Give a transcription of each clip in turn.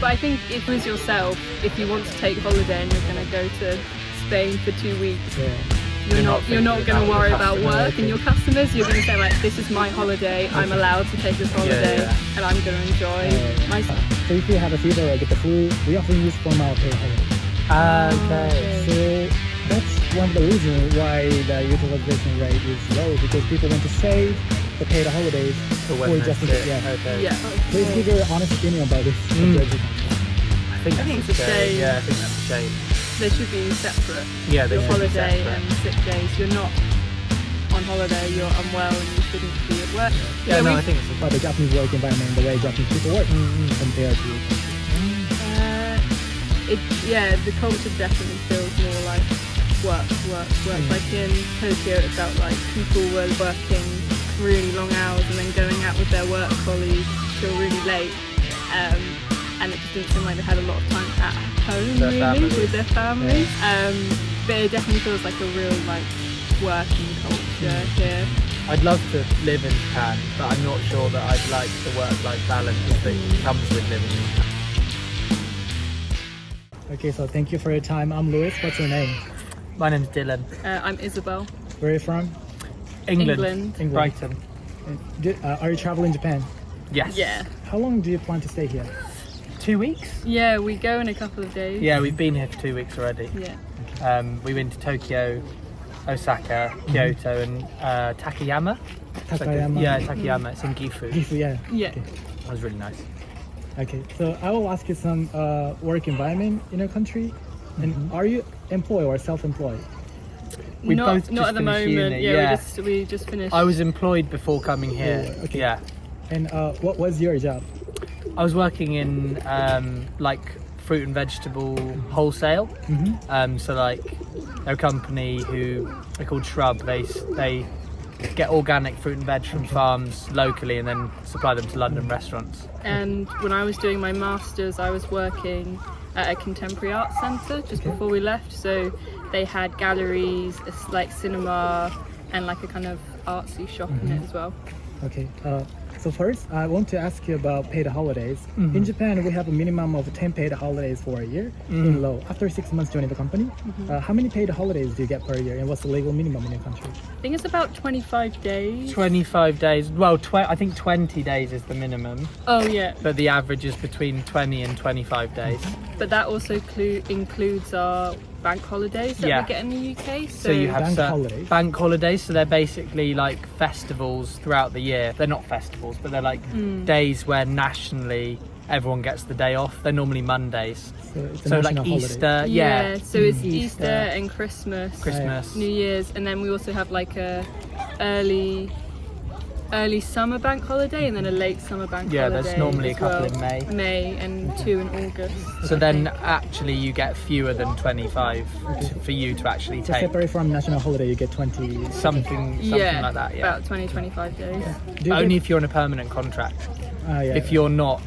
But I think if it was yourself, if you want to take holiday and you're going to go to Spain for 2 weeks, you're not going to worry about work and your customers. You're going to say like, this is my holiday. I'm allowed to take this holiday, and I'm going to enjoy myself. So if you have a fever or get the flu, we often use from our paid holiday. Okay. So that's one of the reasons why the utilization rate is low, because people want to save the paid holidays for just in case. Yeah. Please give your honest opinion about this. I think it's a shame. Yeah, I think that's a shame. They should be separate. Yeah, they your should be holiday separate. and sick days. You're not on holiday. You're unwell and you shouldn't be at work. Yeah, no, I think it's About the Japanese work environment, the way Japanese people work compared to. The culture definitely feels more like work. Like in Tokyo, it felt like people were working really long hours and then going out with their work colleagues till really late. And it just didn't seem like they had a lot of time at home with their families. But it definitely feels like a real like working culture here. I'd love to live in Japan, but I'm not sure that I'd like the work-life balance that comes with living in Japan. Okay, so thank you for your time. I'm Lewis. What's your name? My name's Dylan. I'm Isabel. Where are you from? England. Brighton. Are you traveling Japan? Yes. Yeah. How long do you plan to stay here? 2 weeks? Yeah, we go in a couple of days. Yeah, we've been here for 2 weeks already. Yeah. We went to Tokyo, Osaka, Kyoto, and Takayama. Takayama. Takayama. It's in Gifu. Gifu, yeah. Yeah. Okay. That was really nice. Okay, so I will ask you some work environment in your country. And are you employed or self-employed? We not both just at the finished moment. uni, Yeah, we just finished. I was employed before coming here. Okay. Yeah. And what was your job? I was working in like fruit and vegetable wholesale. So like a company who they're called Shrub. They get organic fruit and veg from farms locally and then supply them to London restaurants. And when I was doing my masters, I was working at a contemporary art centre just before we left. So they had galleries, like cinema, and like a kind of artsy shop in it as well. Okay. So first, I want to ask you about paid holidays. In Japan, we have a minimum of 10 paid holidays for a year in law. After 6 months joining the company, how many paid holidays do you get per year, and what's the legal minimum in your country? I think it's about 25 days. 25 days. Well, I think 20 days is the minimum, Oh yeah, but the average is between 20 and 25 days. but that also includes our bank holidays that Yeah. we get in the UK. So you have bank holidays, so they're basically like festivals throughout the year. They're not festivals, but they're like days where nationally everyone gets the day off. They're normally Mondays. So it's a So like national holiday. Easter, So it's Easter and Christmas, New Year's, and then we also have like a early summer bank holiday and then a late summer bank holiday. Yeah, there's normally a as couple well. in May. May and 2 in August. So then actually you get fewer than 25 for you to actually So take. separate from national holiday, you get 20. Something like that, yeah. About 20-25 days. Do you Only get- if you're on a permanent contract. yeah. If you're not,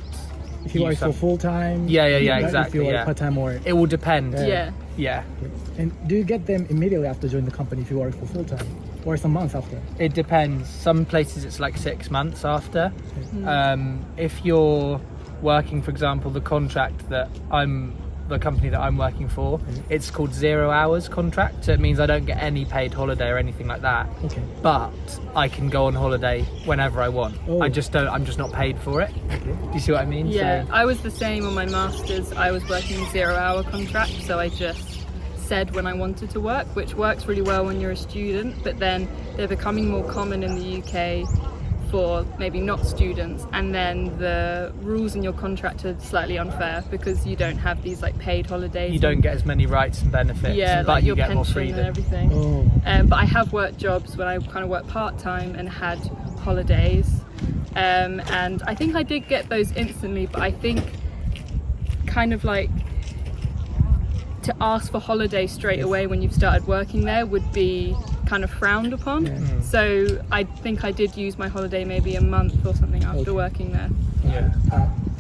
If you work for full time. Yeah, If exactly. you work Yeah. part time or. It will depend. Yeah. And do you get them immediately after joining the company if you work for full time, or some months after? It depends. Some places it's like 6 months after. If you're working, for example, the company that I'm working for, it's called 0 hours contract. So it means I don't get any paid holiday or anything like that. Okay. But I can go on holiday whenever I want. Oh. I'm just not paid for it. Okay. Do you see what I mean? Yeah, So, I was the same on my masters. I was working a 0 hour contract, so I just said when I wanted to work, which works really well when you're a student, but then they're becoming more common in the UK for maybe not students, and then the rules in your contract are slightly unfair because you don't have these like paid holidays. you don't get as many rights and benefits, but but you your get more pension freedom. and everything. Oh. But I have worked jobs when I kind of worked part-time and had holidays, and I think I did get those instantly, but I think kind of like to ask for holiday straight away when you've started working there would be kind of frowned upon. So I think I did use my holiday maybe a month or something after working there. Yeah.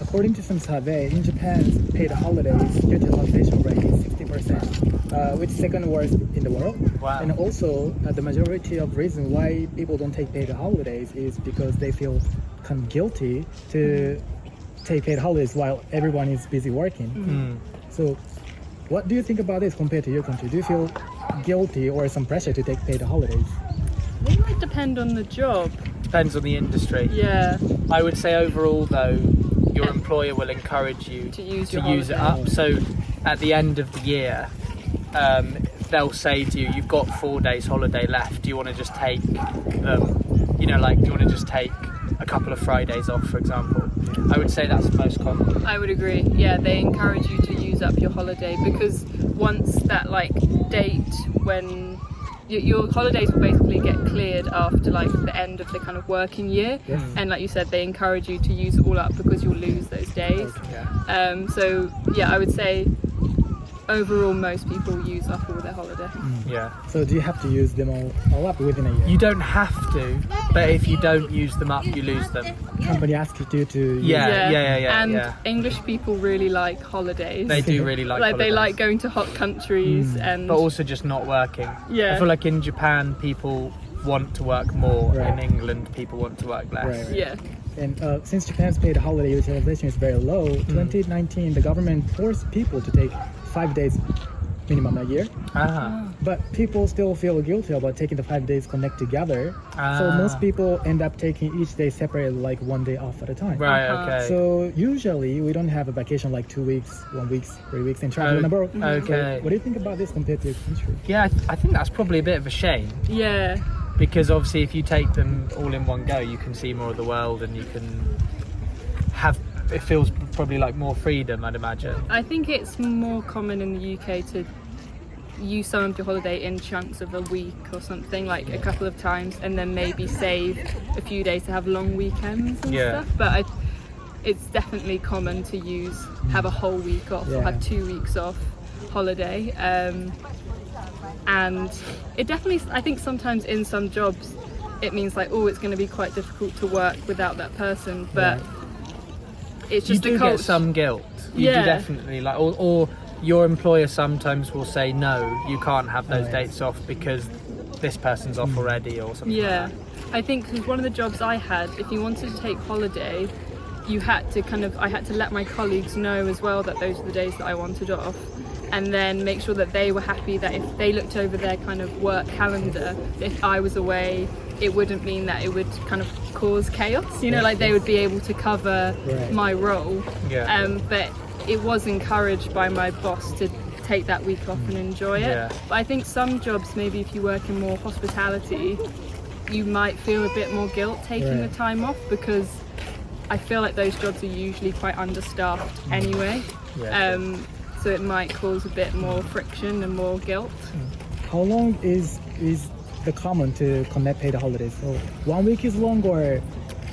According to some survey, in Japan, paid holidays utilization rate is 60%, which is second worst in the world. Wow. And also, the majority of reason why people don't take paid holidays is because they feel kind of guilty to take paid holidays while everyone is busy working. So what do you think about this compared to your country? Do you feel guilty or some pressure to take paid holidays? It might depend on the job. Depends on the industry. Yeah. I would say overall though, your employer will encourage you To use to your use it holiday. up. So at the end of the year, they'll say to you, you've got 4 days holiday left. Do you want to just take them? You know, like, do you want to just take a couple of Fridays off, for example? I would say that's the most common. I would agree. Yeah, they encourage you to use up your holiday because once that like date when your holidays will basically get cleared after like the end of the kind of working year, and like you said, they encourage you to use it all up because you'll lose those days. Yeah. So yeah, I would say overall most people use up all their holiday. Yeah. So do you have to use them all up within a year? You don't have to, but if you don't use them up, you lose them. Company asks you to use Yeah. And yeah. English people really like holidays. They do really like Like they holidays. like going to hot countries and But also just not working. Yeah. I feel like in Japan, people want to work more. Right. In England, people want to work less. Right. yeah. And since Japan's paid holiday utilization is very low, 2019 the government forced people to take 5 days minimum a year. But people still feel guilty about taking the 5 days connect together. So most people end up taking each day separately, like 1 day off at a time. Right, Uh-huh. okay. So usually we don't have a vacation like 2 weeks, 1 week, 3 weeks and travel abroad. Okay. So what do you think about this compared to your country? Yeah, I think that's probably a bit of a shame. Yeah. Because obviously if you take them all in one go, you can see more of the world and you can have, it feels probably like more freedom, I'd imagine. I think it's more common in the UK to use some of your holiday in chunks of a week or something, like a couple of times, and then maybe save a few days to have long weekends and Yeah. stuff. But it's definitely common to have a whole week off or have 2 weeks off holiday. And it definitely, I think sometimes in some jobs it means like, oh, it's going to be quite difficult to work without that person, but it's You just do the get culture. some guilt. You do definitely, like, or your employer sometimes will say, no, you can't have those dates off because this person's off already or something Yeah, like that. I think because one of the jobs I had, if you wanted to take holiday, you had to I had to let my colleagues know as well that those were the days that I wanted off, and then make sure that they were happy that if they looked over their kind of work calendar, if I was away, it wouldn't mean that it would kind of cause chaos, you know, like they would be able to cover my role. But it was encouraged by my boss to take that week off and enjoy it. But I think some jobs, maybe if you work in more hospitality, you might feel a bit more guilt taking the time off, because I feel like those jobs are usually quite understaffed anyway. So it might cause a bit more friction and more guilt. How long is the common to connect paid holidays? So 1 week is long or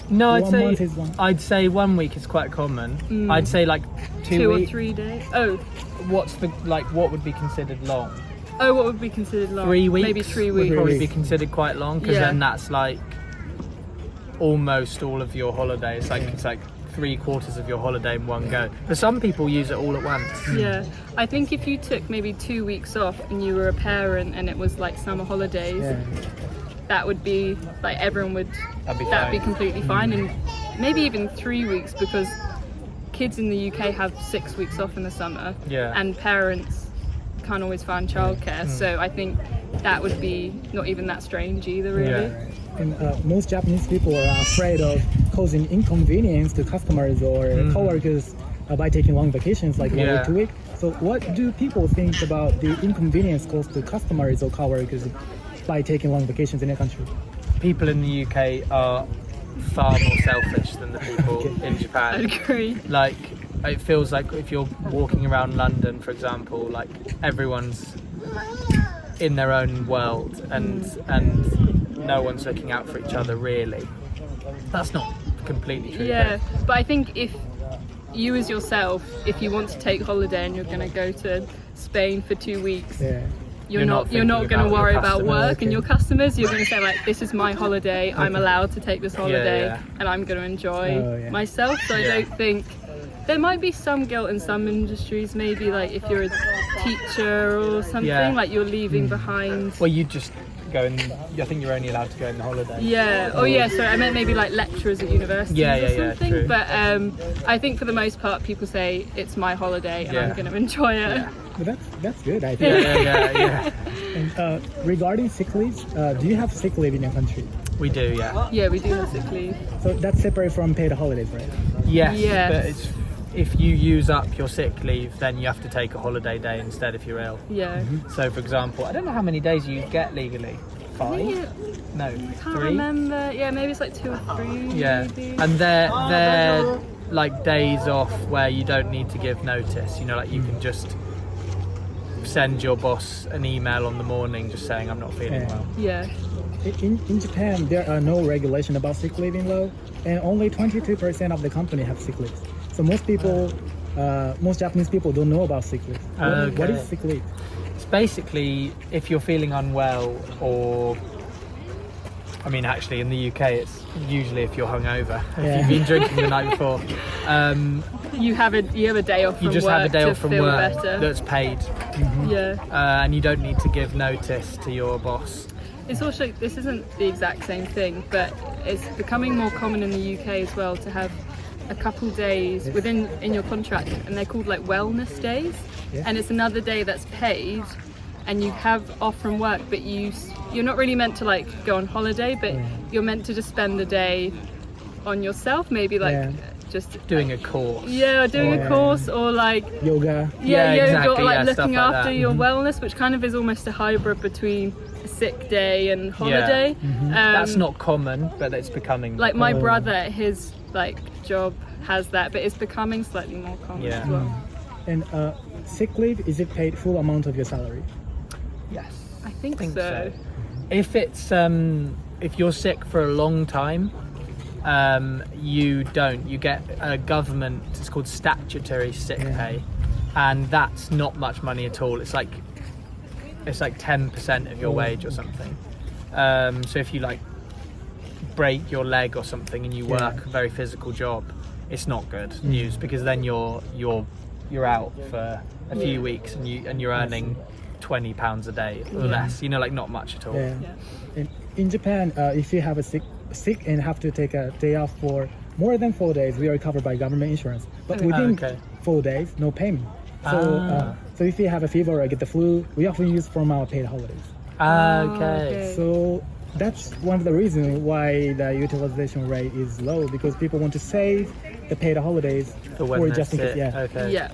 No, 1 month is long? I'd say 1 week is quite common. I'd say like 2 or weeks. 3 days. Oh, What would be considered long? what would be considered long? 3 weeks? Maybe 3 Would weeks. probably be weeks. considered quite long, because then that's like almost all of your holiday. It's like 3/4 of your holiday in one go. But some people use it all at once. Yeah, I think if you took maybe 2 weeks off and you were a parent and it was like summer holidays, that would be like everyone would, that'd be completely fine. And maybe even 3 weeks, because kids in the UK have 6 weeks off in the summer, and parents can't always find childcare. So I think that would be not even that strange either, really. And most Japanese people are afraid of causing inconvenience to customers or coworkers by taking long vacations like 1 week, 2 weeks. So what do people think about the inconvenience caused to customers or coworkers by taking long vacations in their country? People in the UK are far more selfish than the people in Japan. I agree. Like, it feels like if you're walking around London, for example, like everyone's in their own world and no one's looking out for each other, really. That's not completely true. Yeah, but I think if you as yourself, if you want to take holiday and you're going to go to Spain for 2 weeks, you're not thinking going to about worry your about customer. work and your customers. You're going to say like, this is my holiday, I'm allowed to take this holiday, and I'm going to enjoy myself. So I don't think there might be some guilt in some industries, maybe like if you're a teacher or something, like you're leaving behind. Well, go in. I think you're only allowed to go in the holiday. Yeah. Oh, yeah. Sorry, I meant maybe like lecturers at universities or something. True. But I think for the most part, people say it's my holiday and I'm going to enjoy it. Yeah. But that's good, I think. Yeah. And regarding sick leaves, do you have sick leave in your country? We do, yeah. Yeah, we do have sick leave. So that's separate from paid holidays, right? Yes. But if you use up your sick leave, then you have to take a holiday day instead if you're ill. Yeah. So, for example, I don't know how many days you get legally. 5? No, I can't 3? remember. Yeah, maybe it's like 2 or 3. Yeah, Maybe. and they're like days off where you don't need to give notice. You know, like you can just send your boss an email on the morning just saying I'm not feeling well. Yeah. In Japan, there are no regulation about sick leave in law, and only 22% of the company have sick leave. So most people, most Japanese people don't know about sick leave. What is sick leave? It's basically if you're feeling unwell, or I mean, actually in the UK, it's usually if you're hungover, if you've been drinking the night before. You have a day off from work. You just have a day off from feel work better. that's paid. Yeah. And you don't need to give notice to your boss. It's also, this isn't the exact same thing, but it's becoming more common in the UK as well to have a couple days in your contract, and they're called like wellness days. Yeah. And it's another day that's paid, and you have off from work, but you're not really meant to like go on holiday, but you're meant to just spend the day on yourself, maybe like just doing a course. Yeah, doing a course, or like Yoga. yoga, exactly, or like stuff looking like after that. your wellness, which kind of is almost a hybrid between a sick day and holiday. That's not common, but it's becoming like my brother, his like job has that, but it's becoming slightly more common as well. And sick leave, is it paid full amount of your salary? Yes, I think so. If it's if you're sick for a long time, you don't. You get a government. It's called statutory sick pay, and that's not much money at all. It's like 10% of your wage or something. So if you like break your leg or something and you work a very physical job, it's not good news, because then you're out for a few weeks and you're earning £20 a day or less. You know, like not much at all. And in Japan, if you have a sick and have to take a day off for more than 4 days, we are covered by government insurance. But within 4 days, no payment. So if you have a fever or get the flu, we often use from our paid holidays. Okay. So that's one of the reasons why the utilization rate is low, because people want to save the paid holidays for just in case. Yeah.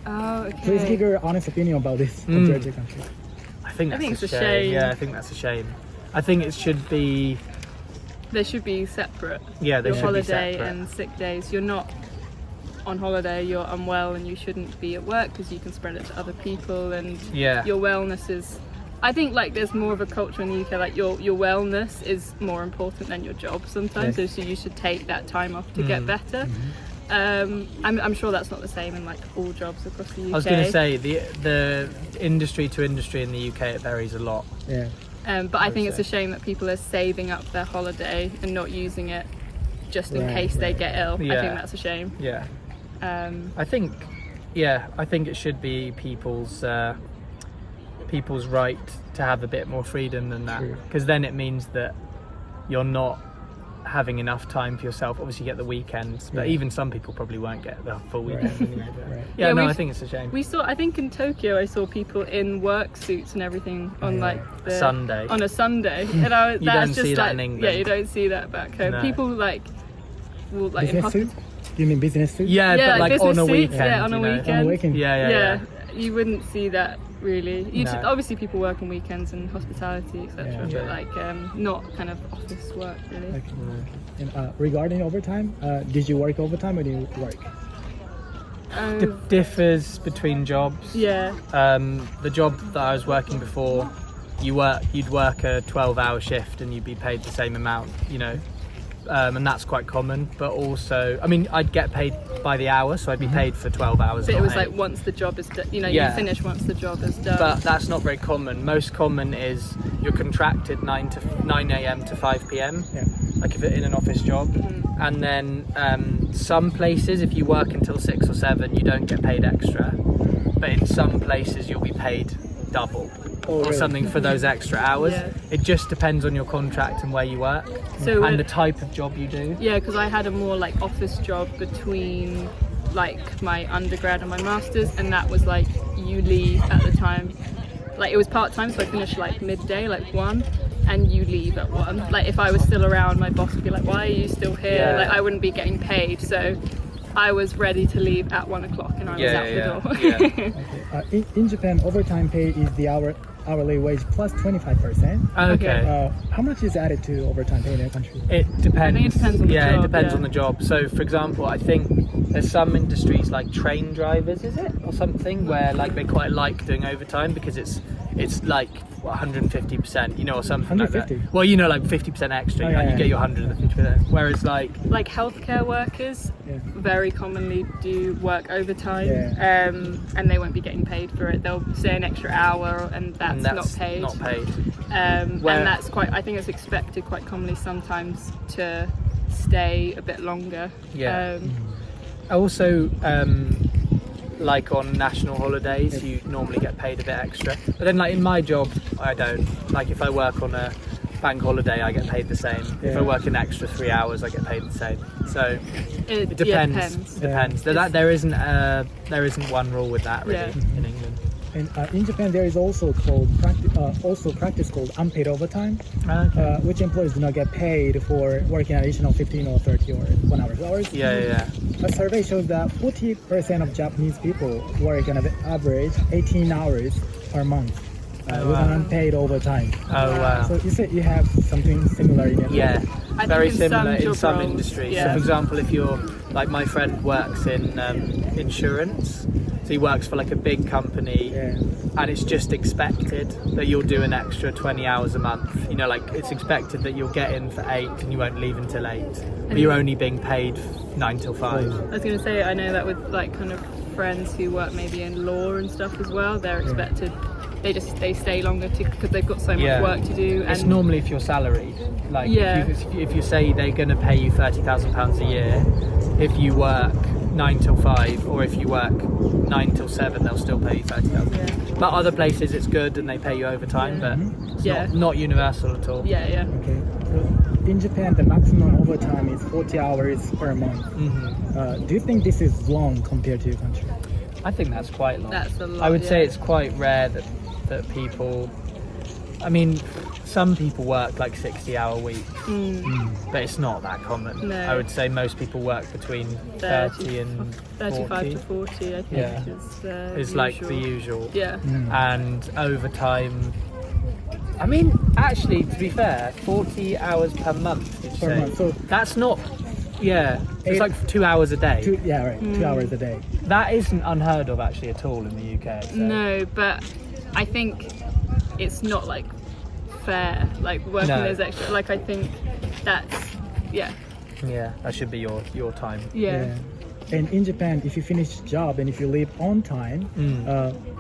Oh, okay. Please give your honest opinion about this compared to your country. I think it's a shame. Yeah, I think that's a shame. I think it should be. They should be separate. Yeah, they your should be holiday separate. and sick days. You're not on holiday, you're unwell, and you shouldn't be at work because you can spread it to other people. And your wellness is. I think like there's more of a culture in the UK, like your wellness is more important than your job sometimes. So you should take that time off to get better. I'm sure that's not the same in like all jobs across the UK. I was going to say the industry to industry in the UK, it varies a lot. But I think it's a shame that people are saving up their holiday and not using it just in case they get ill. I think that's a shame. I think it should be people's right to have a bit more freedom than that, because then it means that you're not having enough time for yourself. Obviously you get the weekends, but even some people probably won't get the full weekend anyway. I think it's a shame. I think in Tokyo I saw people in work suits and everything on like a Sunday. On a Sunday, and you don't see that in England. Yeah, you don't see that back home. No. People like will like business suit? You mean business suit? Yeah, but like on a weekend. Yeah, on a weekend. On a weekend. Yeah. You wouldn't see that really. No. Obviously people work on weekends and hospitality, etc. But like not kind of office work really. And regarding overtime, did you work overtime or did you work? Differs between jobs. The job that I was working before, you'd work a 12-hour shift and you'd be paid the same amount, you know. And that's quite common, but also, I mean, I'd get paid by the hour, so I'd be paid for 12 hours. But it was like once the job is done, you know, you finish once the job is done. But that's not very common. Most common is you're contracted 9 a.m. to 5 p.m. Like if it's in an office job, and then some places, if you work until 6 or 7, you don't get paid extra. But in some places, you'll be paid double. or really? something for those extra hours. Yeah. It just depends on your contract and where you work, So and the type of job you do. Yeah, because I had a more like office job between like my undergrad and my master's, and that was like you leave at the time, like it was part-time, so I finished like midday, like 1, and you leave at 1. Like if I was still around, my boss would be like, why are you still here? Yeah. Like I wouldn't be getting paid, so I was ready to leave at 1 o'clock and I was out the door. Yeah. In Japan, overtime pay is the hourly wage plus 25%. Okay. How much is added to overtime pay in your country? It depends. I think it depends on the yeah, job, it depends yeah. on the job. So, for example, I think there's some industries like train drivers, is it, or something, where like they quite like doing overtime because it's like 150%, you know, or something 150? like that. Well, you know, like 50% extra. Oh, yeah, you yeah. get your 150%. Whereas like healthcare workers Yeah. very commonly do work overtime, Yeah. and they won't be getting paid for it. They'll say an extra hour, and that's not paid. Not paid. And Where- that's quite. I think it's expected quite commonly sometimes to stay a bit longer. Yeah. Also, like on national holidays, you normally get paid a bit extra. But then, like in my job, I don't. Like if I work on a bank holiday, I get paid the same. If I Yeah. work an extra 3 hours, I get paid the same. So It it depends. depends. Depends. Yeah. There isn't one rule with that really Yeah. in England. And in Japan, there is also practice called unpaid overtime, which employees do not get paid for working an additional 15 or 30 or 1 hour hours. Yeah. A survey shows that 40% of Japanese people work on average 18 hours per month with an unpaid overtime. Oh wow. So you said you have something similar in your Yeah, I very think in similar some in job some roles, industries. yeah. So, for example, if you're like my friend works in insurance, so he works for like a big company, Yeah. and it's just expected that you'll do an extra 20 hours a month. You know, like it's expected that you'll get in for 8 and you won't leave until 8, but you're only being paid 9 till 5. I was going to say, I know that with like kind of friends who work maybe in law and stuff as well, they're expected. They stay longer because they've got so much Yeah. work to do. It's And normally if you're salaried. Like Yeah. if you say they're going to pay you £30,000 a year, if you work 9 till 5, or if you work 9 till 7, they'll still pay you 30,000. Yeah. But other places it's good and they pay you overtime, but it's Yeah. not universal at all. yeah. Okay. So in Japan, the maximum overtime is 40 hours per month. Do you think this is long compared to your country? I think that's quite long. That's a lot, I would say yeah. it's quite rare that people. I mean, some people work like 60-hour weeks, but it's not that common. No. I would say most people work between 30 and 35 40. to 40, I think Yeah. is Is like the usual. Yeah. And overtime. I mean, actually, to be fair, 40 hours per month. Did you Per say? month, so- That's not. Yeah, it's Eight- like 2 hours a day. 2 hours a day. That isn't unheard of actually at all in the UK. So. No, but I think it's not like fair. Like working No. those extra. Like I think that's yeah. Yeah, that should be your time. Yeah. And in Japan, if you finish job and if you leave on time,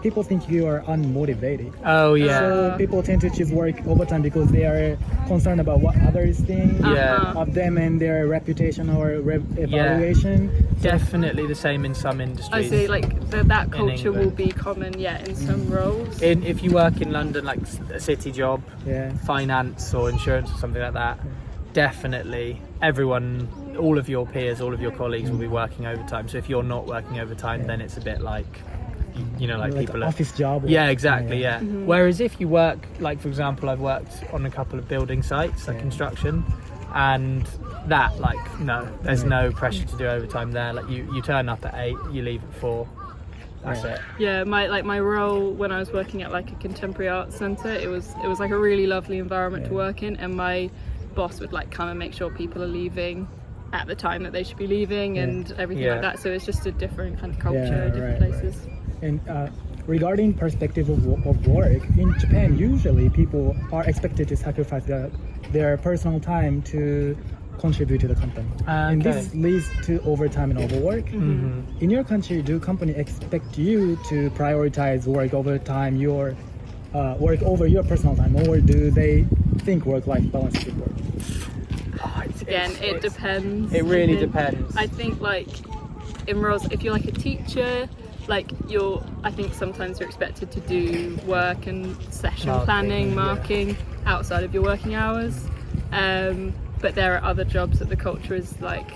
people think you are unmotivated. Oh yeah. So people tend to choose work overtime because they are concerned about what others think Yeah. of them and their reputation or evaluation. Definitely the same in some I industries. say like that culture will England. be common, in some roles. If you work in London, like a city job, Yeah. finance or insurance or something like that, definitely everyone, all of your peers, all of your colleagues will be working overtime. So if you're not working overtime, then it's a bit like, you know, like people an are. office job. Yeah, exactly. Yeah. Whereas if you work, like for example, I've worked on a couple of building sites, like construction, and that, like, no, there's no pressure to do overtime there. Like you turn up at 8, you leave at 4. That's it. Yeah, my role when I was working at like a contemporary arts centre, it was like a really lovely environment to work in, and my boss would like come and make sure people are leaving at the time that they should be leaving and everything like that. So it's just a different kind of culture, different places. And regarding perspective of work, in Japan, usually people are expected to sacrifice their personal time to contribute to the company. And this leads to overtime and overwork. In your country, do company expect you to prioritize work overtime, your work over your personal time, or do they think work-life balance is important? Again, it depends. It really I think. depends. I think like in roles, if you're like a teacher, like I think sometimes you're expected to do work and session planning, marking outside of your working hours. But there are other jobs that the culture is like,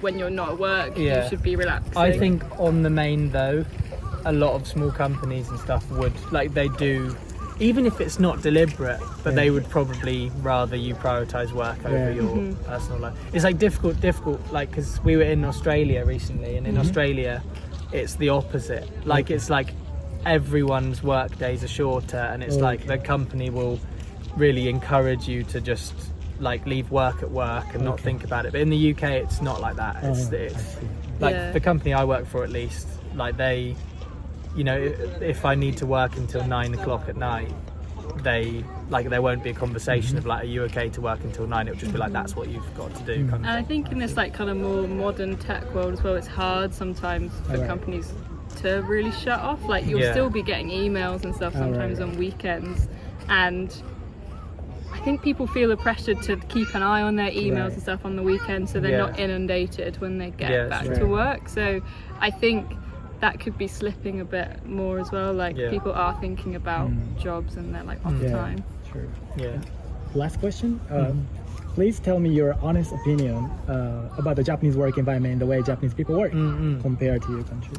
when you're not at work, you should be relaxing. I think on the main though, a lot of small companies and stuff would, like they do, even if it's not deliberate, but they would probably rather you prioritise work over your personal life. It's like difficult, like, because we were in Australia recently, and in Australia, it's the opposite. Like, it's like everyone's work days are shorter, and it's like the company will really encourage you to just like leave work at work and not think about it. But in the UK, it's not like that. It's like the company I work for, at least, like they, you know, if I need to work until 9 o'clock at night, there won't be a conversation of like, are you okay to work until 9? It'll just be like, that's what you've got to do. And I think in this like kind of more modern tech world as well, it's hard sometimes for companies to really shut off. Like you'll still be getting emails and stuff sometimes on weekends, and I think people feel the pressure to keep an eye on their emails and stuff on the weekend, so they're not inundated when they get back to work. So I think that could be slipping a bit more as well. Like people are thinking about jobs and they're like off time. True. Last question. Please tell me your honest opinion about the Japanese work environment and the way Japanese people work compared to your country.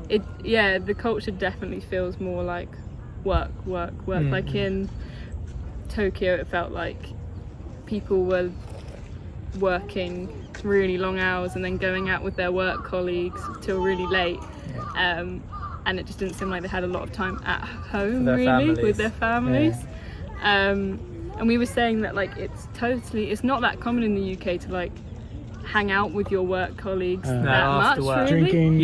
The culture definitely feels more like work. Like in Tokyo, it felt like people were working really long hours and then going out with their work colleagues till really late, and it just didn't seem like they had a lot of time at home with their families. And we were saying that like it's not that common in the UK to like hang out with your work colleagues that much, really. Drinking,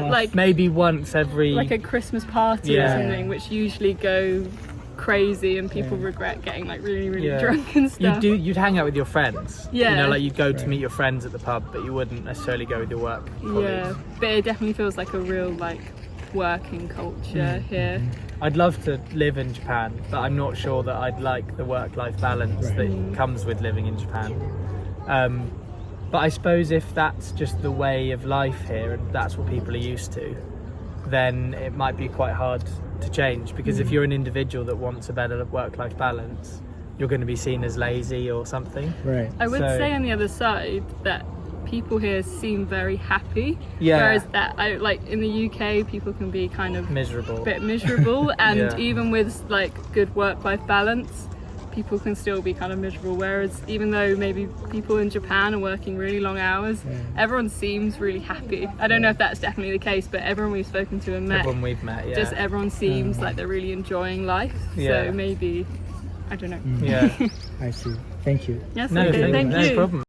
like maybe once every, like a Christmas party or something, which usually go crazy and people regret getting like really drunk and stuff. You'd hang out with your friends. You know, like you'd go to meet your friends at the pub, but you wouldn't necessarily go with your work colleagues. But it definitely feels like a real like working culture here. I'd love to live in Japan, but I'm not sure that I'd like the work-life balance that comes with living in Japan. But I suppose if that's just the way of life here and that's what people are used to, then it might be quite hard to change, because if you're an individual that wants a better work-life balance, you're going to be seen as lazy or something. I would say on the other side that people here seem very happy, whereas that like in the UK people can be kind of miserable, and even with like good work-life balance, people can still be kind of miserable. Whereas even though maybe people in Japan are working really long hours, everyone seems really happy. I don't know if that's definitely the case, but everyone we've spoken to and met, just everyone seems like they're really enjoying life. So maybe, I don't know. I see. Thank you. Yes, okay, thank you. No problem.